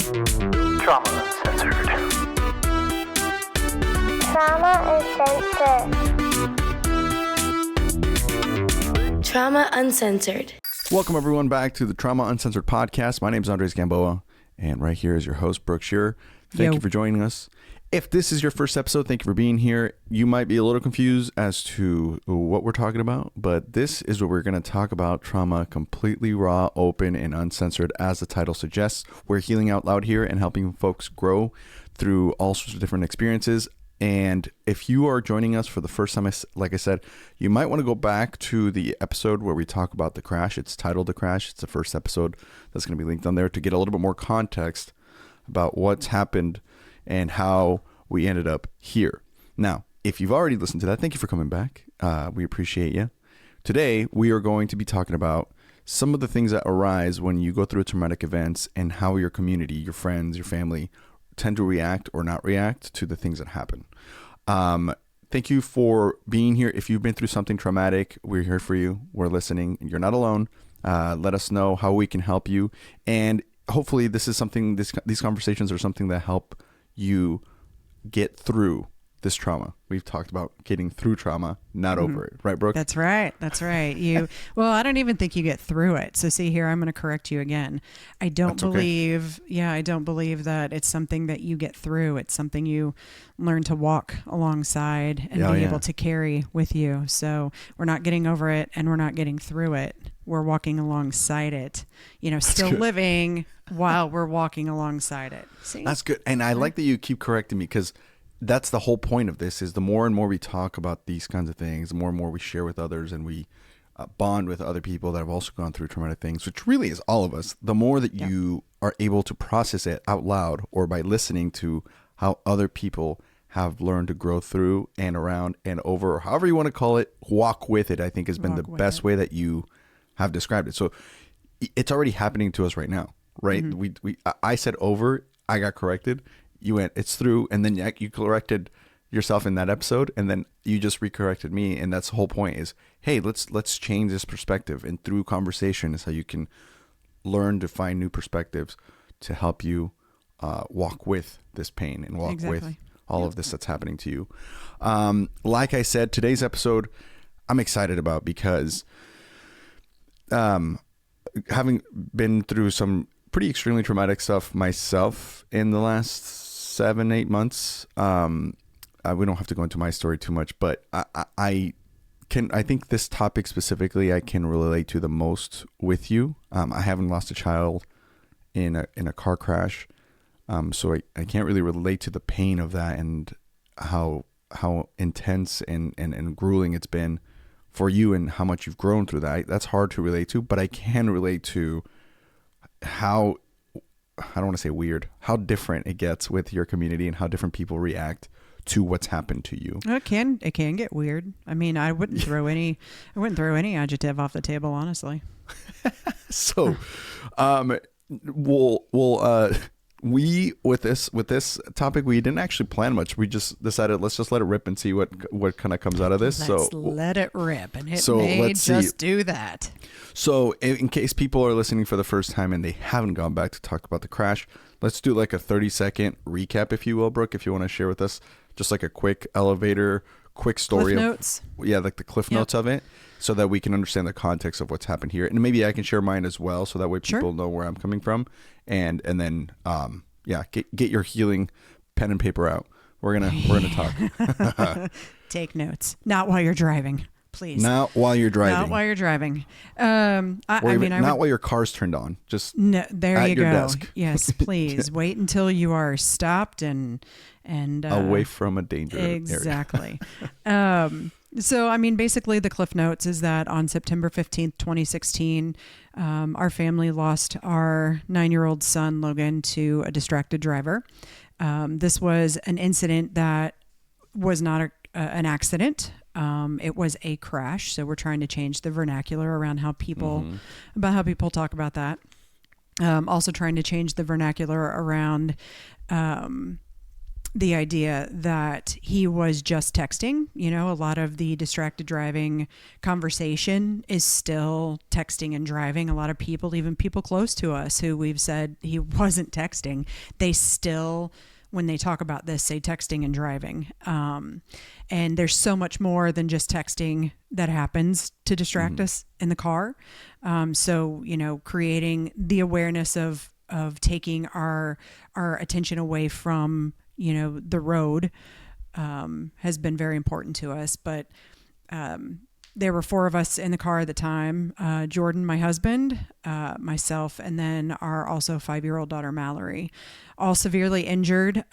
Trauma Uncensored. Trauma Uncensored. Trauma Uncensored. Welcome everyone back to the Trauma Uncensored podcast. My name is Andres Gamboa, and right here is your host, Brooke Scherer. Thank you for joining us. If this is your first episode, thank you for being here. You might be a little confused as to what we're talking about, but this is what we're going to talk about: trauma, completely raw, open, and uncensored, as the title suggests. We're healing out loud here and helping folks grow through all sorts of different experiences. And if you are joining us for the first time, like I said, you might want to go back to the episode where we talk about the crash. It's titled The Crash. It's the first episode that's going to be linked on there to get a little bit more context about what's happened and how we ended up here. Now, if you've already listened to that, thank you for coming back. We appreciate you. Today, we are going to be talking about some of the things that arise when you go through traumatic events and how your community, your friends, your family tend to react or not react to the things that happen. Thank you for being here. If you've been through something traumatic, we're here for you. We're listening. You're not alone. Let us know how we can help you. And hopefully this is something, these conversations are something that help you get through this trauma. We've talked about getting through trauma, not over it. Right, Brooke? That's right. That's right. Well, I don't even think you get through it. So see here, I'm going to correct you again. I don't believe that it's something that you get through. It's something you learn to walk alongside and be able to carry with you. So we're not getting over it and we're not getting through it. We're walking alongside it, still living while we're walking alongside it. See? That's good. And I like that you keep correcting me, because that's the whole point of this, is the more and more we talk about these kinds of things, the more and more we share with others and we bond with other people that have also gone through traumatic things, which really is all of us, the more that you are able to process it out loud or by listening to how other people have learned to grow through and around and over, or however you want to call it, walk with it, I think has been the best way that you have described it. So it's already happening to us right now, right? I said over, I got corrected. You went, it's through, and then you corrected yourself in that episode, and then you just recorrected me, and that's the whole point is, hey, let's change this perspective, and through conversation is how you can learn to find new perspectives to help you walk with this pain and walk with all of this that's happening to you. Like I said, today's episode I'm excited about because having been through some pretty extremely traumatic stuff myself in the last 7-8 months. We don't have to go into my story too much, but I think this topic specifically I can relate to the most with you. I haven't lost a child in a car crash, so I can't really relate to the pain of that and how intense and grueling it's been for you and how much you've grown through that. That's hard to relate to, but I can relate to how, I don't want to say weird, how different it gets with your community and how different people react to what's happened to you. It can get weird. I mean, I wouldn't throw any adjective off the table, honestly. So, we with this topic, we didn't actually plan much. We just decided let's just let it rip and see what kind of comes out of this. Let's let it rip, and it may just do that. So in case people are listening for the first time and they haven't gone back to talk about the crash, let's do like a 30-second recap, if you will, Brooke, if you want to share with us just like a quick story. Cliff notes. Like the cliff notes of it, so that we can understand the context of what's happened here. And maybe I can share mine as well, so that way people know where I'm coming from. And then, get your healing pen and paper out. We're gonna talk. Take notes. Not while you're driving. Please. Not while you're driving. Not while you're driving. Not while your car's turned on. Just there at you your go. desk. Yes, please wait until you are stopped and away from a dangerous area. Exactly. So, I mean, basically the Cliff Notes is that on September 15th, 2016, our family lost our 9-year-old son, Logan, to a distracted driver. This was an incident that was not an accident. It was a crash. So we're trying to change the vernacular around how people, talk about that. Also trying to change the vernacular around the idea that he was just texting. You know, a lot of the distracted driving conversation is still texting and driving. A lot of people, even people close to us who we've said he wasn't texting, they still, when they talk about this, say texting and driving. And there's so much more than just texting that happens to distract us in the car. So, you know, creating the awareness of taking our attention away from, you know, the road has been very important to us. But there were 4 of us in the car at the time, Jordan, my husband, myself, and then our also 5-year-old daughter, Mallory, all severely injured.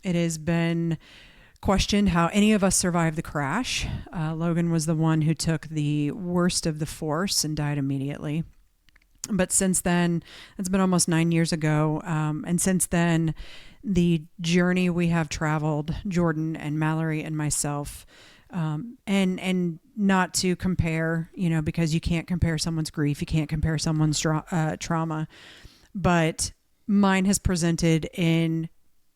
It has been questioned how any of us survived the crash. Logan was the one who took the worst of the force and died immediately. But since then, it's been almost 9 years ago. And since then, the journey we have traveled, Jordan and Mallory and myself, and not to compare, you know, because you can't compare someone's grief, you can't compare someone's trauma, but mine has presented in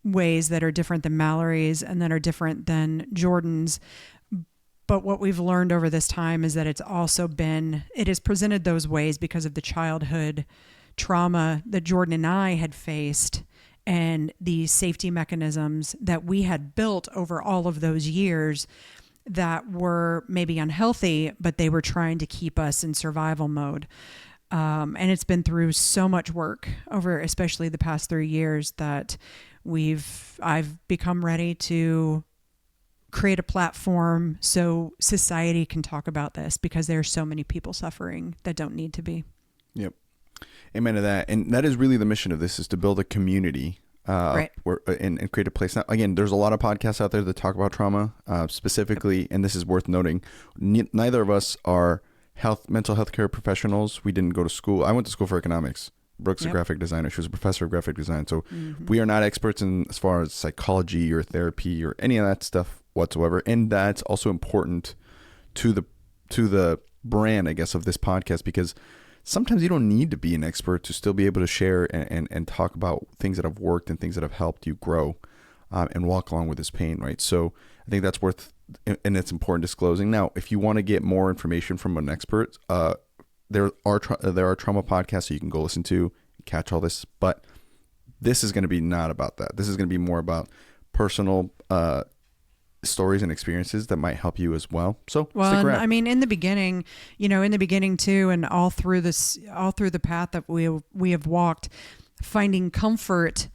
ways that are different than Mallory's and that are different than Jordan's. But what we've learned over this time is that it has presented those ways because of the childhood trauma that Jordan and I had faced and the safety mechanisms that we had built over all of those years that were maybe unhealthy, but they were trying to keep us in survival mode. And it's been through so much work over, especially the past 3 years, that I've become ready to create a platform so society can talk about this, because there are so many people suffering that don't need to be. Yep. Amen to that. And that is really the mission of this, is to build a community right. and create a place. Now, again, there's a lot of podcasts out there that talk about trauma specifically, and this is worth noting. Neither of us are mental health care professionals. We didn't go to school. I went to school for economics. Brooke's a graphic designer. She was a professor of graphic design. So we are not experts in as far as psychology or therapy or any of that stuff whatsoever. And that's also important to the brand, I guess, of this podcast, because sometimes you don't need to be an expert to still be able to share and talk about things that have worked and things that have helped you grow and walk along with this pain, right? So I think that's worth, and it's important disclosing. Now, if you want to get more information from an expert, there are trauma podcasts that you can go listen to, catch all this, but this is going to be not about that. This is going to be more about personal stories and experiences that might help you as well. So stick around. I mean, in the beginning too, and all through the path that we have walked, finding comfort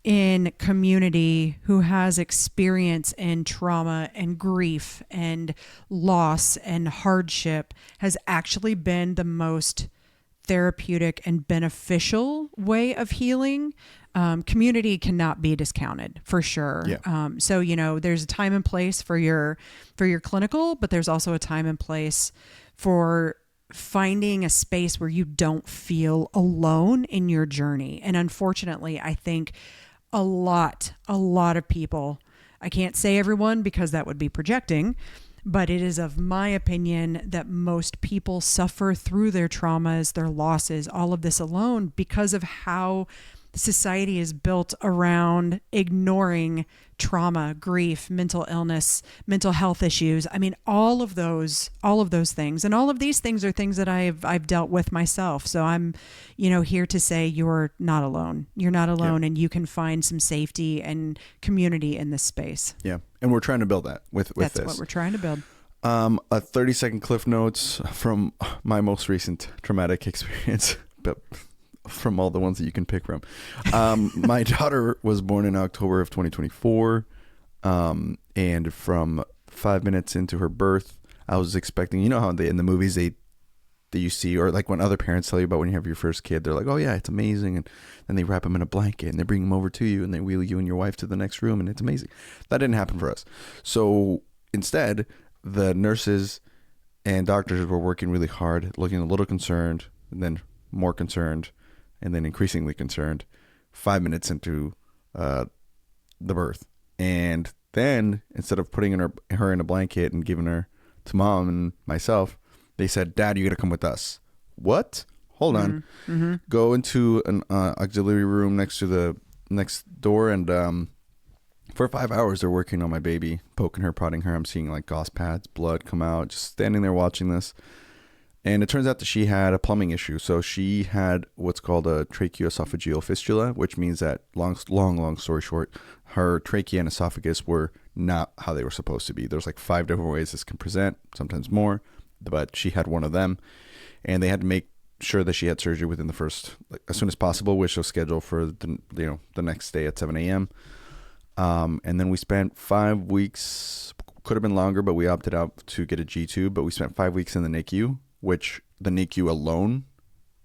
in community who has experience in trauma and grief and loss and hardship has actually been the most therapeutic and beneficial way of healing. Community cannot be discounted, for sure. Yeah. So, you know, there's a time and place for your clinical, but there's also a time and place for finding a space where you don't feel alone in your journey. And unfortunately, I think a lot of people, I can't say everyone because that would be projecting, but it is of my opinion that most people suffer through their traumas, their losses, all of this alone because of how society is built around ignoring trauma, grief, mental illness, mental health issues. I mean, all of those things, and all of these things are things that I've dealt with myself. So I'm, here to say you're not alone. You're not alone, and you can find some safety and community in this space. Yeah, and we're trying to build that with That's this. what we're trying to build. A 30-second cliff notes from my most recent traumatic experience, but from all the ones that you can pick from. My daughter was born in October of 2024. And from 5 minutes into her birth, I was expecting, how in the movies that you see, or like when other parents tell you about when you have your first kid, they're like, oh yeah, it's amazing. And then they wrap them in a blanket and they bring them over to you and they wheel you and your wife to the next room and it's amazing. That didn't happen for us. So instead, the nurses and doctors were working really hard, looking a little concerned, and then more concerned, and then increasingly concerned 5 minutes into the birth. And then instead of putting her in a blanket and giving her to mom and myself, they said, Dad, you got to come with us. What? Hold on. Mm-hmm. Go into an auxiliary room next door and For 5 hours, they're working on my baby, poking her, prodding her. I'm seeing like gauze pads, blood come out, just standing there watching this. And it turns out that she had a plumbing issue. So she had what's called a tracheoesophageal fistula, which means that long story short, her trachea and esophagus were not how they were supposed to be. There's like 5 different ways this can present, sometimes more, but she had one of them. And they had to make sure that she had surgery within the first, like, as soon as possible, which was scheduled for the next day at 7 a.m. And then we spent 5 weeks, could have been longer, but we opted out to get a G-tube. But we spent 5 weeks in the NICU, which the NICU alone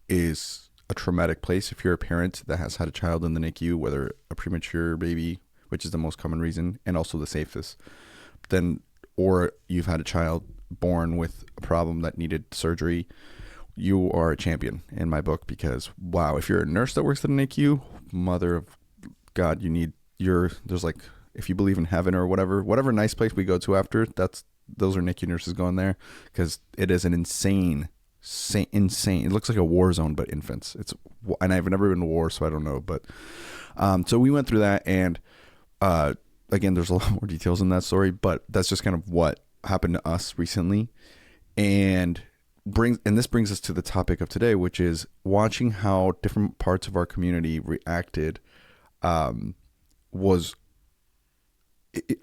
is a traumatic place. If you're a parent that has had a child in the NICU, whether a premature baby, which is the most common reason, and also the safest, then, or you've had a child born with a problem that needed surgery, you are a champion in my book, because wow, if you're a nurse that works in the NICU, mother of God, there's like, if you believe in heaven or whatever nice place we go to after, those are NICU nurses going there, because it is an insane. It looks like a war zone, but infants. And I've never been to war, so I don't know. But so we went through that, and again, there's a lot more details in that story, but that's just kind of what happened to us recently, and this brings us to the topic of today, which is watching how different parts of our community reacted.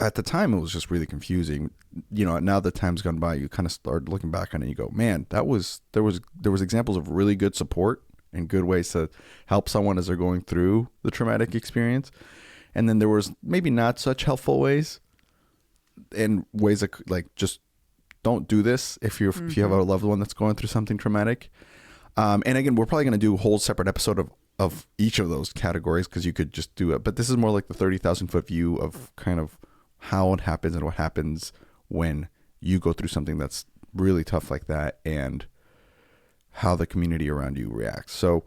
At the time, it was just really confusing. Now that time's gone by, you kind of start looking back on it and you go, man, there was examples of really good support and good ways to help someone as they're going through the traumatic experience. And then there was maybe not such helpful ways, and ways like just don't do this if you have a loved one that's going through something traumatic. And again, we're probably going to do a whole separate episode of each of those categories, because you could just do it. But this is more like the 30,000 foot view of kind of how it happens and what happens when you go through something that's really tough like that, and how the community around you reacts. So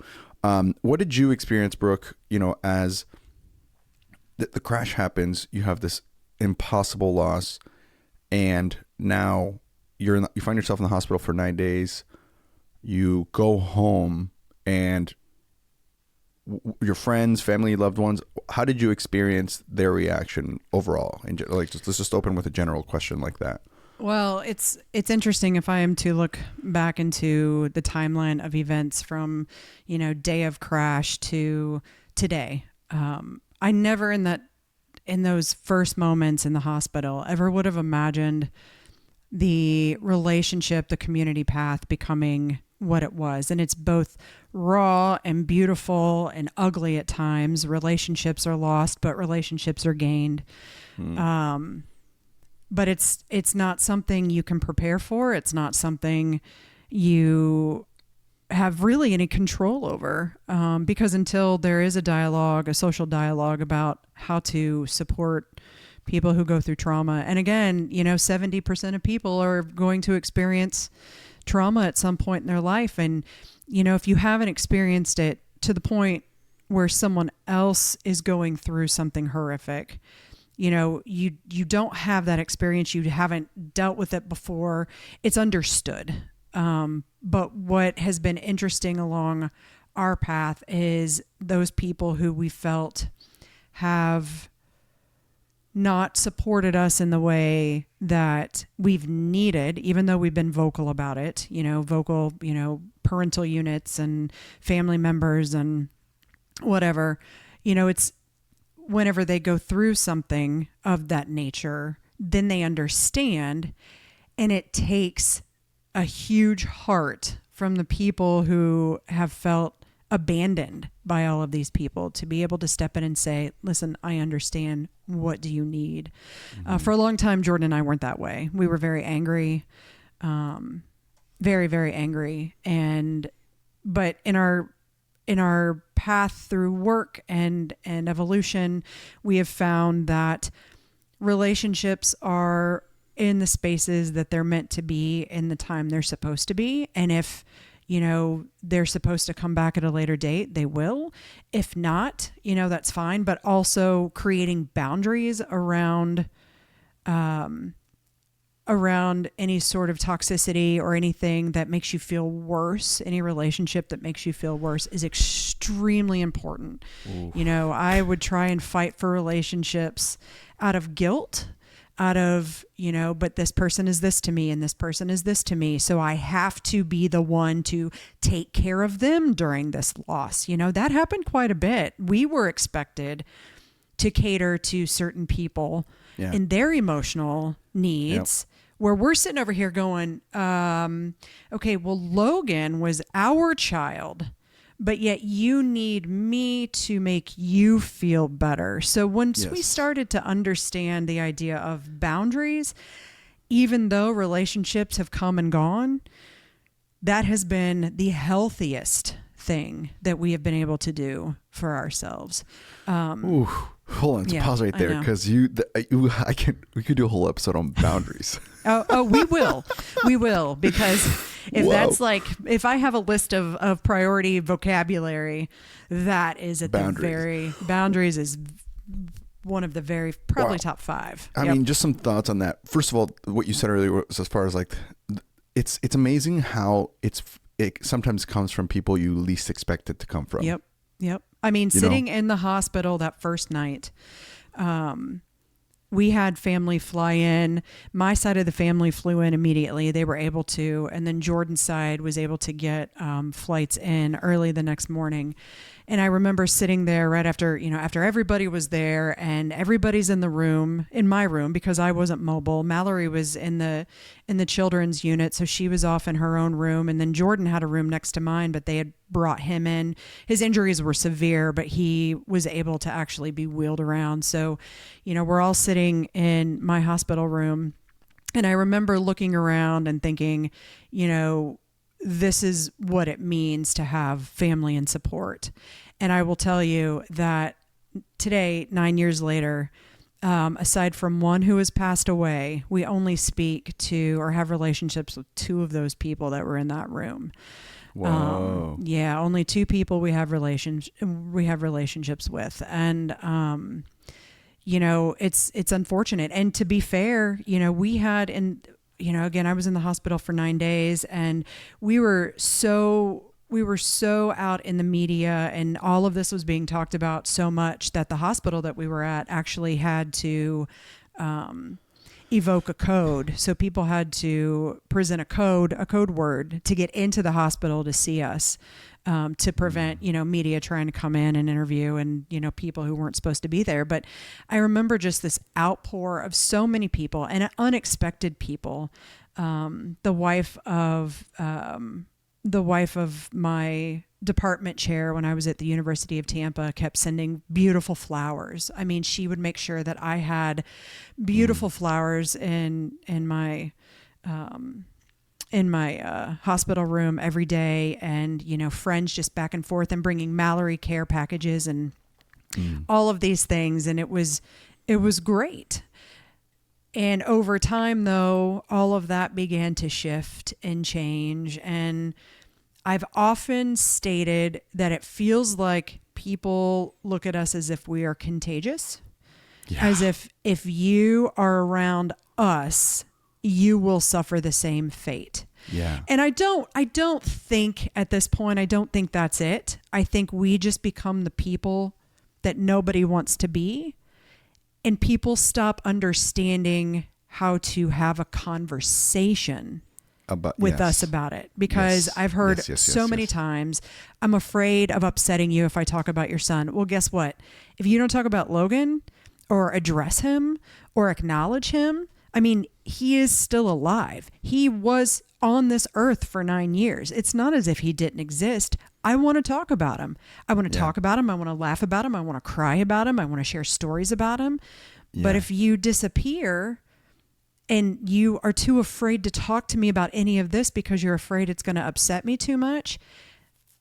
what did you experience, Brooke, as the crash happens, you have this impossible loss, and now you find yourself in the hospital for 9 days. You go home, and your friends, family, loved ones, how did you experience their reaction overall? And let's just open with a general question like that. Well, it's interesting if I am to look back into the timeline of events from, day of crash to today. I never in those first moments in the hospital ever would have imagined the relationship, the community path becoming what it was. And it's both raw and beautiful and ugly at times. Relationships are lost, but relationships are gained. But it's not something you can prepare for. It's not something you have really any control over, because until there is a social dialogue about how to support people who go through trauma. And again, 70% of people are going to experience trauma at some point in their life. And, if you haven't experienced it to the point where someone else is going through something horrific, you don't have that experience. You haven't dealt with it before. It's understood. But what has been interesting along our path is those people who we felt have not supported us in the way that we've needed, even though we've been vocal about it, parental units and family members and whatever, it's whenever they go through something of that nature, then they understand. And it takes a huge heart from the people who have felt abandoned by all of these people to be able to step in and say, listen, I understand. What do you need? For a long time, Jordan and I weren't that way. We were very angry, very, very angry. But in our path through work and evolution, we have found that relationships are in the spaces that they're meant to be in the time they're supposed to be. And if they're supposed to come back at a later date, they will. If not, that's fine. But also creating boundaries around around any sort of toxicity or anything that makes you feel worse, any relationship that makes you feel worse is extremely important. Ooh. You know, I would try and fight for relationships out of guilt, out of, you know, but this person is this to me and this person is this to me. So I have to be the one to take care of them during this loss. You know, that happened quite a bit. We were expected to cater to certain people and their emotional needs. Where we're sitting over here going, okay, well, Logan was our child, but yet you need me to make you feel better. So once we started to understand the idea of boundaries, even though relationships have come and gone, that has been the healthiest thing that we have been able to do for ourselves. Ooh, hold on, pause right there, because we could do a whole episode on boundaries. We will, because if that's like, if I have a list of priority vocabulary, that is at boundaries is one of the very probably top 5. I mean, just some thoughts on that. First of all, what you said earlier was, as far as like, it's amazing how it sometimes comes from people you least expect it to come from. Yep. I mean, sitting in the hospital that first night, we had family fly in. My side of the family flew in immediately. They were able to, and then Jordan's side was able to get flights in early the next morning. And I remember sitting there right after, after everybody was there and everybody's in the room, in my room, because I wasn't mobile. Mallory was in the children's unit, so she was off in her own room. And then Jordan had a room next to mine, but they had brought him in. His injuries were severe, but he was able to actually be wheeled around. So, we're all sitting in my hospital room. And I remember looking around and thinking, this is what it means to have family and support. And I will tell you that today, 9 years later, aside from one who has passed away, we only speak to or have relationships with 2 of those people that were in that room. Whoa. Only 2 people we have relationships with. And, it's unfortunate. And to be fair, we had again, I was in the hospital for 9 days, and we were so out in the media, and all of this was being talked about so much that the hospital that we were at actually had to evoke a code. So people had to present a code word to get into the hospital to see us, to prevent, media trying to come in and interview and, people who weren't supposed to be there. But I remember just this outpour of so many people and unexpected people. The wife of my department chair when I was at the University of Tampa kept sending beautiful flowers. I mean, she would make sure that I had beautiful flowers in my hospital room every day, and friends just back and forth, and bringing Mallory care packages and all of these things, and it was great. And over time, though, all of that began to shift and change. And I've often stated that it feels like people look at us as if we are contagious, as if you are around us, you will suffer the same fate. Yeah. And I don't think at this point, I don't think that's it. I think we just become the people that nobody wants to be. And people stop understanding how to have a conversation with us about it. Because I've heard so many times, I'm afraid of upsetting you if I talk about your son. Well, guess what? If you don't talk about Logan or address him or acknowledge him, I mean, he is still alive. He was on this earth for 9 years. It's not as if he didn't exist. I want to talk about him. I want to talk about him. I want to laugh about him. I want to cry about him. I want to share stories about him. Yeah. But if you disappear and you are too afraid to talk to me about any of this because you're afraid it's going to upset me too much,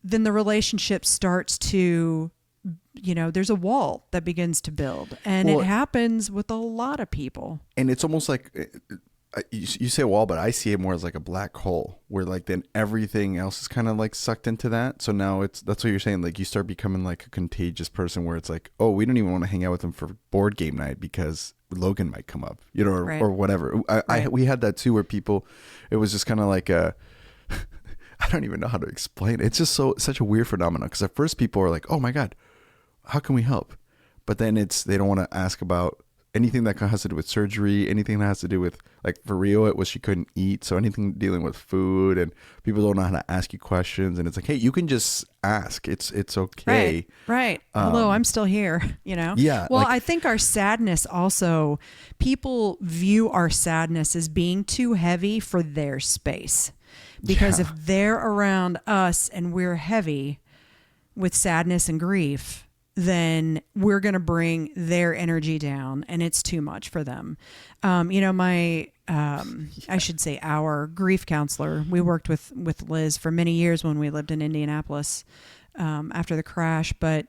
then the relationship starts to, there's a wall that begins to build. And it happens with a lot of people. And it's almost like you say a wall, but I see it more as like a black hole where like then everything else is kind of like sucked into that. So now that's what you're saying. Like you start becoming like a contagious person where it's like, oh, we don't even want to hang out with them for board game night because Logan might come up, you know, or whatever. We had that too, where people, it was just kind of like a, I don't even know how to explain it. It's just such a weird phenomenon. Because at first people are like, oh my God, how can we help? But then they don't want to ask about anything that has to do with surgery, anything that has to do with, like for Rio, it was she couldn't eat. So anything dealing with food, and people don't know how to ask you questions. And it's like, hey, you can just ask. It's okay. Right. Hello, I'm still here, you know? Yeah. Well, I think our sadness also, people view our sadness as being too heavy for their space. Because if they're around us and we're heavy with sadness and grief, then we're going to bring their energy down, and it's too much for them. You know, I should say our grief counselor, we worked with Liz for many years when we lived in Indianapolis after the crash, but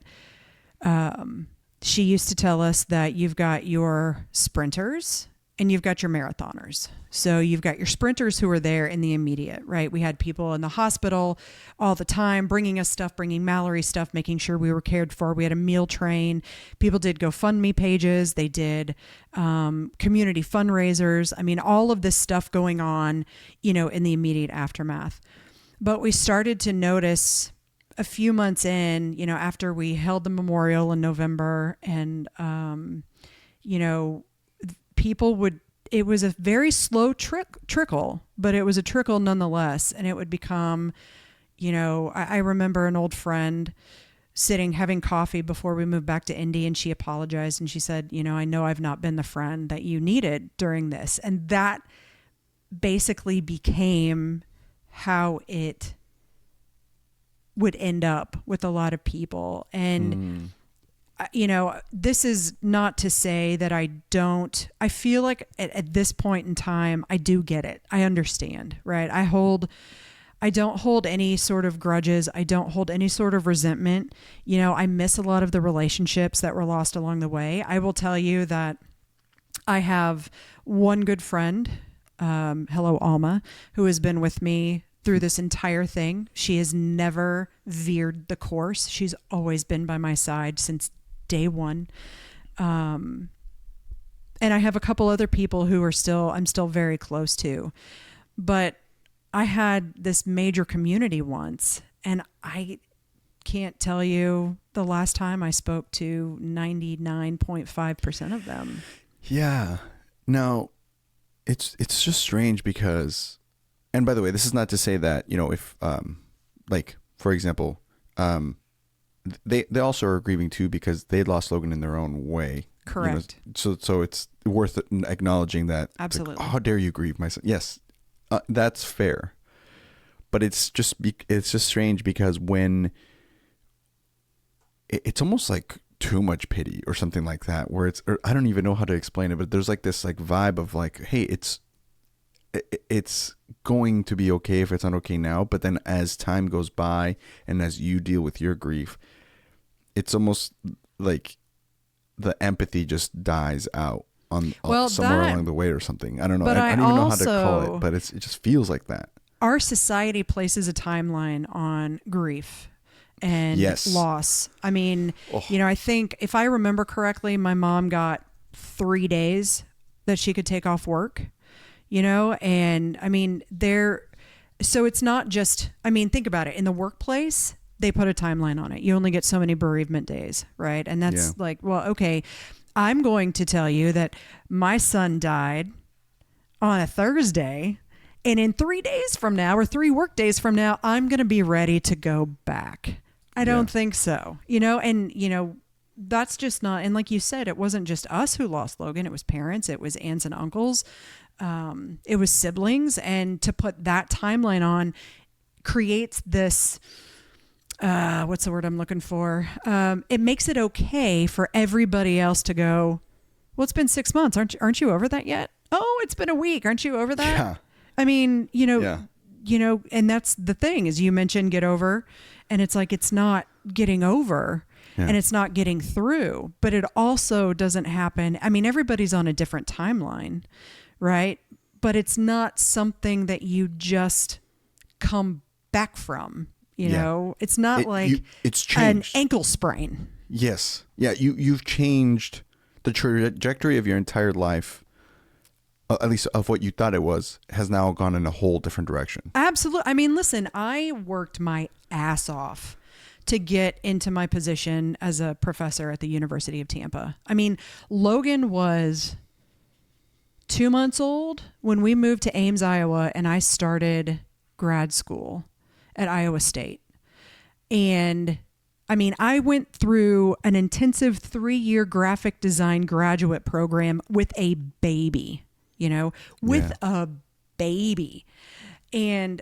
she used to tell us that you've got your sprinters and you've got your marathoners. So you've got your sprinters who are there in the immediate, right? We had people in the hospital all the time bringing us stuff, bringing Mallory stuff, making sure we were cared for. We had a meal train. People did GoFundMe pages. They did community fundraisers. I mean, all of this stuff going on, you know, in the immediate aftermath. But we started to notice a few months in, you know, after we held the memorial in November, and, you know, it was a very slow trickle, but it was a trickle nonetheless. And it would become, you know, I remember an old friend having coffee before we moved back to Indy, and she apologized and she said, you know I've not been the friend that you needed during this. And that basically became how it would end up with a lot of people. And you know, this is not to say that I feel like at this point in time, I do get it. I understand, right? I don't hold any sort of grudges. I don't hold any sort of resentment. You know, I miss a lot of the relationships that were lost along the way. I will tell you that I have one good friend, hello, Alma, who has been with me through this entire thing. She has never veered the course. She's always been by my side since day one. And I have a couple other people who I'm still very close to, but I had this major community once, and I can't tell you the last time I spoke to 99.5% of them. Yeah. Now it's just strange because, and by the way, this is not to say that, you know, if, like, for example, they also are grieving too because they lost Logan in their own way. Correct. You know, so it's worth acknowledging that. Absolutely. Like, oh, how dare you grieve my son? Yes, that's fair. But it's just strange because when it's almost like too much pity or something like that, where I don't even know how to explain it, but there's like this like vibe of like, hey, it's going to be okay if it's not okay now, but then as time goes by and as you deal with your grief, it's almost like the empathy just dies out somewhere along the way or something. I don't know. I don't even know how to call it, but it just feels like that. Our society places a timeline on grief and loss. I mean, you know, I think if I remember correctly, my mom got 3 days that she could take off work, you know, and I mean, so it's not just, I mean, think about it. In the workplace, they put a timeline on it. You only get so many bereavement days, right? And that's like, well, okay, I'm going to tell you that my son died on a Thursday, and in 3 days from now, or 3 work days from now, I'm going to be ready to go back. I don't think so, you know, and, you know, that's just not, and like you said, it wasn't just us who lost Logan. It was parents, it was aunts and uncles, it was siblings. And to put that timeline on creates this, what's the word I'm looking for? It makes it okay for everybody else to go, well, it's been 6 months. Aren't you over that yet? Oh, it's been a week. Aren't you over that? Yeah. I mean, you know, and that's the thing, is you mentioned get over, and it's like, it's not getting over and it's not getting through, but it also doesn't happen. I mean, everybody's on a different timeline, right? but it's not something that you just come back from. You know, it's not it's changed. An ankle sprain. Yes. Yeah. You've changed the trajectory of your entire life, at least of what you thought it was, has now gone in a whole different direction. Absolutely. I mean, listen, I worked my ass off to get into my position as a professor at the University of Tampa. I mean, Logan was 2 months old when we moved to Ames, Iowa, and I started grad school at Iowa State. And I mean, I went through an intensive 3-year graphic design graduate program with a baby, you know, with a baby. And,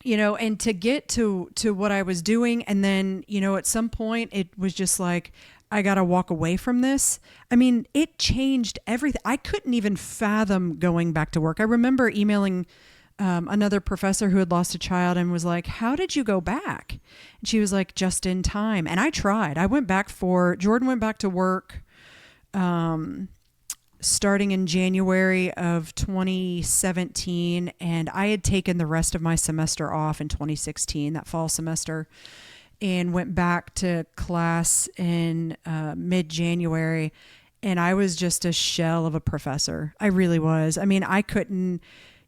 you know, and to get to what I was doing. And then, you know, at some point it was just like, I got to walk away from this. I mean, it changed everything. I couldn't even fathom going back to work. I remember emailing another professor who had lost a child and was like, how did you go back? And she was like, just in time. And I tried. Jordan went back to work starting in January of 2017. And I had taken the rest of my semester off in 2016, that fall semester, and went back to class in mid-January. And I was just a shell of a professor. I really was. I mean, I couldn't...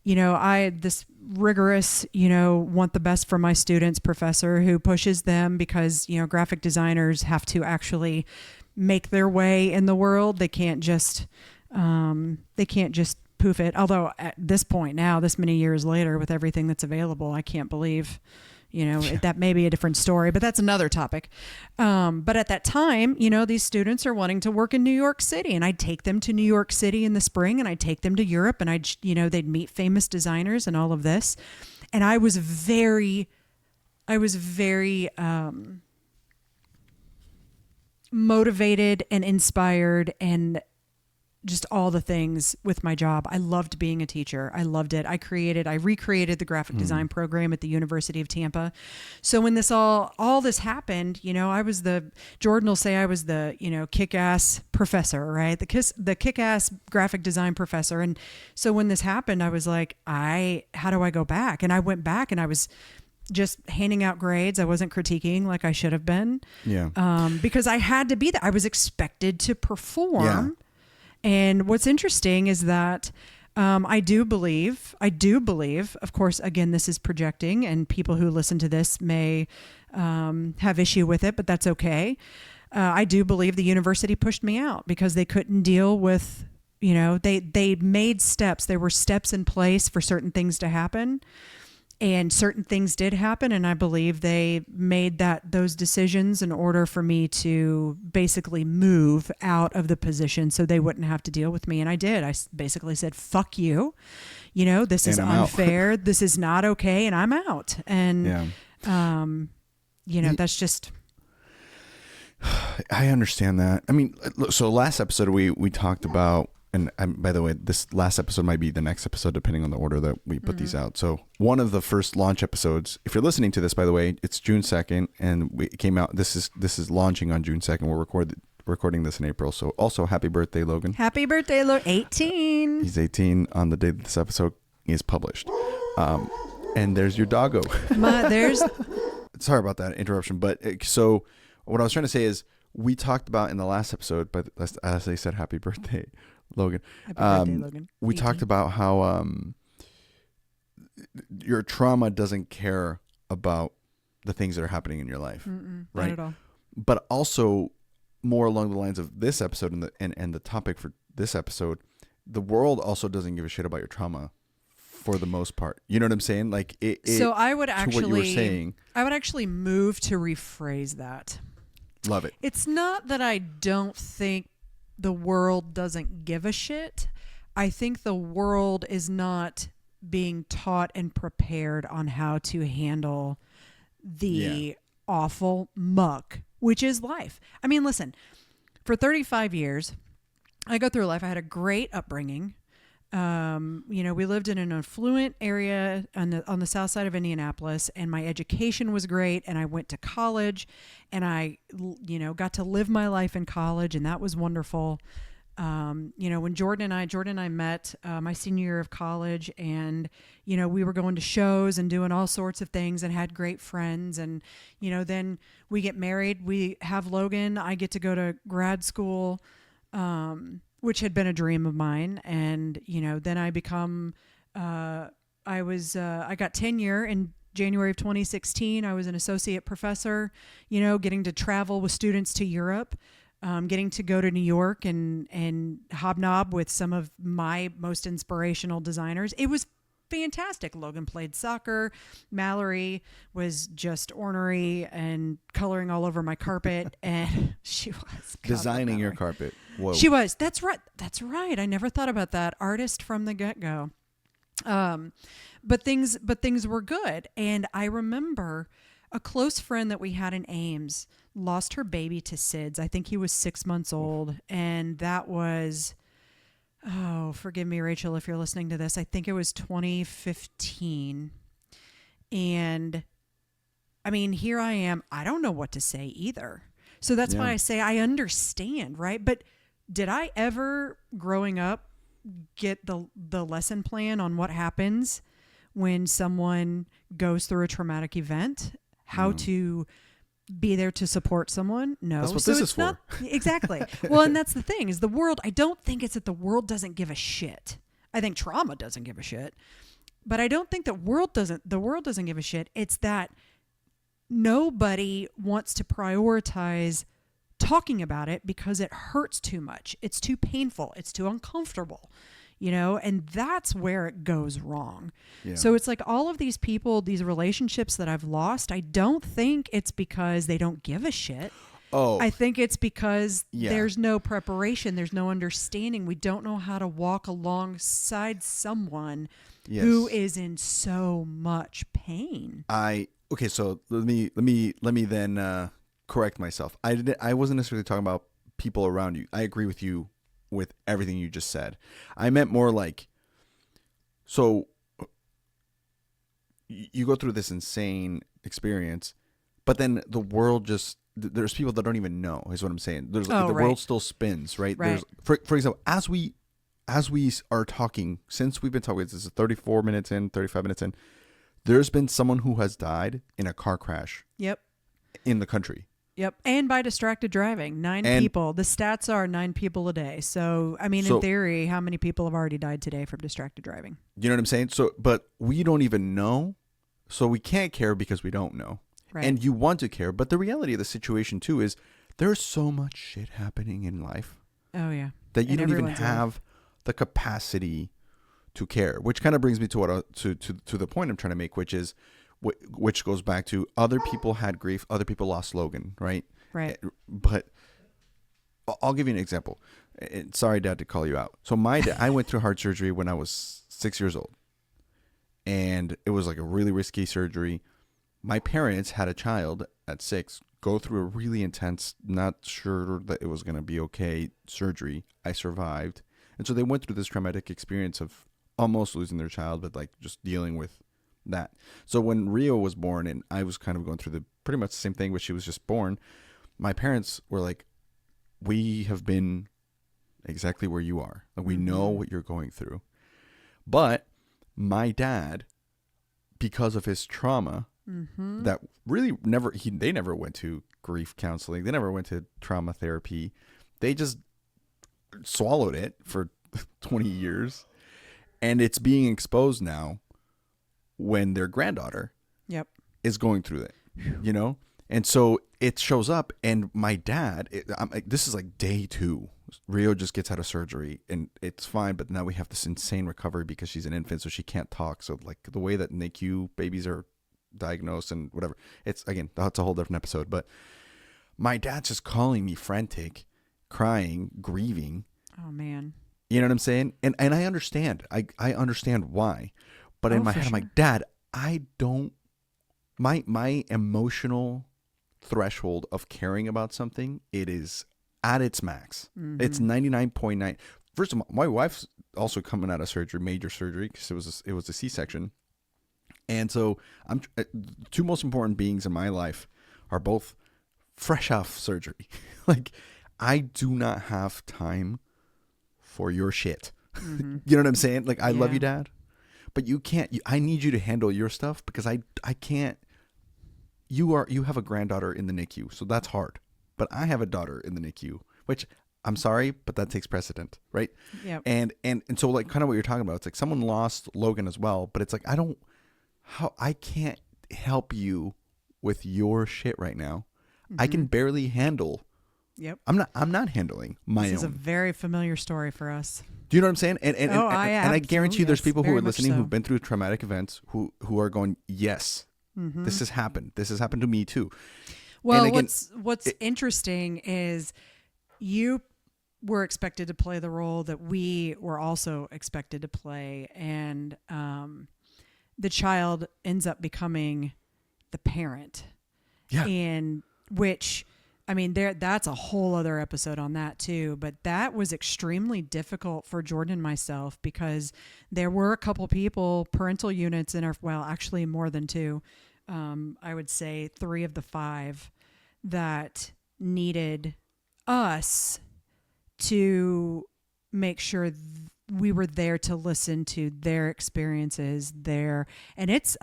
You know, I had this rigorous, you know, want the best for my students professor who pushes them because, you know, graphic designers have to actually make their way in the world. They can't just poof it. Although at this point now, this many years later, with everything that's available, I can't believe, you know, that may be a different story, but that's another topic. But at that time, you know, these students are wanting to work in New York City, and I'd take them to New York City in the spring, and I'd take them to Europe, and they'd meet famous designers and all of this. And I was very motivated and inspired and just all the things with my job. I loved being a teacher. I loved it. I recreated the graphic design program at the University of Tampa. So when all this happened, you know, Jordan will say I was the, you know, kick-ass professor, right? The kick-ass graphic design professor. And so when this happened, I was like, how do I go back? And I went back and I was just handing out grades. I wasn't critiquing like I should have been. Yeah. Because I had to be there. I was expected to perform. Yeah. And what's interesting is that I do believe, of course, again, this is projecting and people who listen to this may have issue with it, but that's okay. I do believe the university pushed me out because they couldn't deal with, you know, they made steps. There were steps in place for certain things to happen. And certain things did happen, and I believe they made those decisions in order for me to basically move out of the position so they wouldn't have to deal with me. And I did. I basically said, fuck you. You know, this is unfair. This is not okay, and I'm out. And, you know, that's just... I understand that. I mean, so last episode we talked about, and by the way, this last episode might be the next episode, depending on the order that we put these out. So one of the first launch episodes, if you're listening to this, by the way, it's June 2nd, and it came out. This is launching on June 2nd. We're recording this in April. So also, happy birthday, Logan. Happy birthday, Logan. 18. He's 18 on the day that this episode is published. And there's your doggo. Sorry about that interruption. But so what I was trying to say is we talked about in the last episode, but as I said, happy birthday, Logan. Happy birthday, Logan. We talked about how your trauma doesn't care about the things that are happening in your life, right? Not at all. But also more along the lines of this episode and the topic for this episode, the world also doesn't give a shit about your trauma for the most part. You know what I'm saying? Like so I would actually, what you were saying, I would actually move to rephrase that. Love it. It's not that I don't think the world doesn't give a shit. I think the world is not being taught and prepared on how to handle the awful muck, which is life. I mean, listen, for 35 years, I go through life. I had a great upbringing. You know, we lived in an affluent area on the south side of Indianapolis, and my education was great. And I went to college, and I, you know, got to live my life in college, and that was wonderful. When Jordan and I met my senior year of college, and, we were going to shows and doing all sorts of things and had great friends. And, then we get married, we have Logan, I get to go to grad school, which had been a dream of mine. And, then I become, I got tenure in January of 2016. I was an associate professor, getting to travel with students to Europe. Getting to go to New York and hobnob with some of my most inspirational designers. It was fantastic. Logan played soccer. Mallory was just ornery and coloring all over my carpet. And she was designing your carpet. Whoa. She was. That's right. That's right. I never thought about that. Artist from the get-go. But things were good. And I remember a close friend that we had in Ames lost her baby to SIDS. I think he was 6 months old. And that was, forgive me, Rachel, if you're listening to this. I think it was 2015. And I mean, here I am. I don't know what to say either. So that's why I say I understand, right? But did I ever, growing up, get the lesson plan on what happens when someone goes through a traumatic event? How to be there to support someone? No. That's what this is for. Exactly. Well, and that's the thing, is the world, I don't think it's that the world doesn't give a shit. I think trauma doesn't give a shit. But I don't think the world doesn't give a shit. It's that nobody wants to prioritize talking about it because it hurts too much. It's too painful. It's too uncomfortable. And that's where it goes wrong. Yeah. So it's like all of these people, these relationships that I've lost, I don't think it's because they don't give a shit. Oh, I think it's because there's no preparation. There's no understanding. We don't know how to walk alongside someone who is in so much pain. Okay. So let me then correct myself. I wasn't necessarily talking about people around you. I agree with you with everything you just said. I meant more like, so you go through this insane experience, but then the world just, there's people that don't even know, is what I'm saying. There's the world still spins, right? There's, for example, as we are talking, since we've been talking, this is 35 minutes in, there's been someone who has died in a car crash. Yep. In the country. Yep. And by distracted driving, 9 people. The stats are 9 people a day. So, I mean, in theory, how many people have already died today from distracted driving? You know what I'm saying? So, but we don't even know. So we can't care because we don't know. Right. And you want to care. But the reality of the situation, too, is there's so much shit happening in life. Oh, yeah. That you don't even have the capacity to care, which kind of brings me to what to the point I'm trying to make, which goes back to other people had grief, other people lost Logan, right? Right. But I'll give you an example. Sorry, Dad, to call you out. So I went through heart surgery when I was 6 years old, and it was like a really risky surgery. My parents had a child at 6 go through a really intense, not sure that it was going to be okay surgery. I survived. And so they went through this traumatic experience of almost losing their child, but like just dealing with that. So when Rio was born, and I was kind of going through pretty much the same thing, but she was just born, my parents were like, we have been exactly where you are. Like, we know what you're going through. But my dad, because of his trauma, that really they never went to grief counseling. They never went to trauma therapy. They just swallowed it for 20 years. And it's being exposed now when their granddaughter is going through it, And so it shows up, and my dad, this is like day 2. Rio just gets out of surgery, and it's fine, but now we have this insane recovery because she's an infant, so she can't talk. So like the way that NICU babies are diagnosed and whatever, that's a whole different episode. But my dad's just calling me frantic, crying, grieving. Oh, man. You know what I'm saying? And I understand. I understand why. But in my head, I'm like, Dad, I don't, my emotional threshold of caring about something, it is at its max. It's 99.9. First of all, my wife's also coming out of surgery, major surgery, because it was a C-section. And so two most important beings in my life are both fresh off surgery. Like, I do not have time for your shit. You know what I'm saying? Like, I love you, Dad, but you can't. I need you to handle your stuff because I can't. You have a granddaughter in the NICU, so that's hard. But I have a daughter in the NICU, which I'm sorry, but that takes precedent, right? Yep. And so like kind of what you're talking about, it's like someone lost Logan as well, but it's like I can't help you with your shit right now. I can barely handle. Yep. I'm not handling my own. This is a very familiar story for us. Do you know what I'm saying? And I guarantee you there's people who are listening who've been through traumatic events who are going, yes, this has happened. This has happened to me too. Well, again, what's interesting is you were expected to play the role that we were also expected to play. And the child ends up becoming the parent. Yeah. In which... I mean, that's a whole other episode on that too, but that was extremely difficult for Jordan and myself because there were a couple people, parental units in our, well, actually more than two, I would say 3 of the 5 that needed us to make sure we were there to listen to their experiences and it's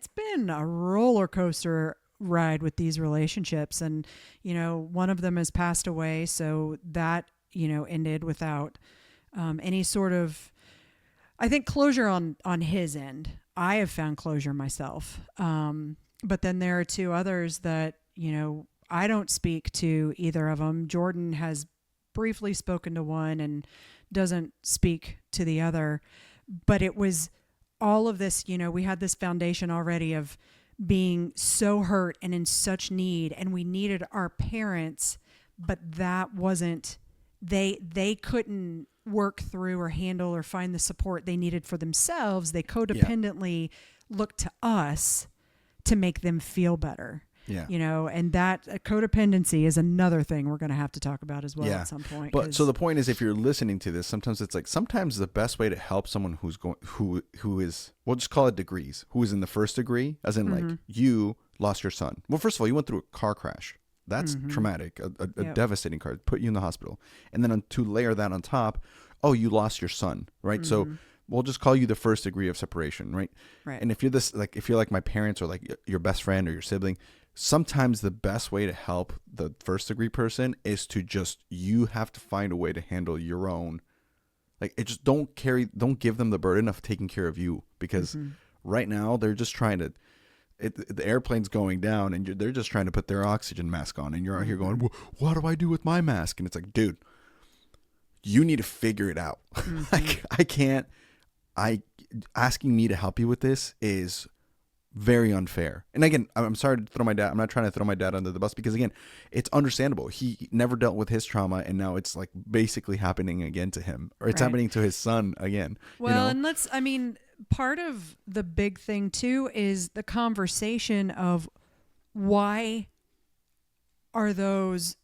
been a roller coaster ride with these relationships, and one of them has passed away, so that ended without any sort of, I think, closure on his end. I have found closure myself, but then there are 2 others that I don't speak to either of them. Jordan has briefly spoken to one and doesn't speak to the other, but it was all of this. We had this foundation already of being so hurt and in such need, and we needed our parents, but that wasn't, they couldn't work through or handle or find the support they needed for themselves. They codependently looked to us to make them feel better. Yeah. And that codependency is another thing we're going to have to talk about as well at some point. But so the point is, if you're listening to this, sometimes the best way to help someone who is, we'll just call it degrees, who is in the first degree, as in like you lost your son. Well, first of all, you went through a car crash. That's traumatic, a devastating car, put you in the hospital. And then to layer that on top, you lost your son, right? So we'll just call you the first degree of separation, right? Right. And if you're like my parents or like your best friend or your sibling, sometimes the best way to help the first degree person is to you have to find a way to handle your own. Like, don't give them the burden of taking care of you, because right now they're just trying to, the airplane's going down and they're just trying to put their oxygen mask on, and you're out here going, well, what do I do with my mask? And it's like, dude, you need to figure it out. Like, asking me to help you with this is very unfair. And again, I'm sorry to throw my dad. I'm not trying to throw my dad under the bus, because again, it's understandable. He never dealt with his trauma, and now it's like basically happening again to him, or it's happening to his son again. Well, and part of the big thing too is the conversation of why are those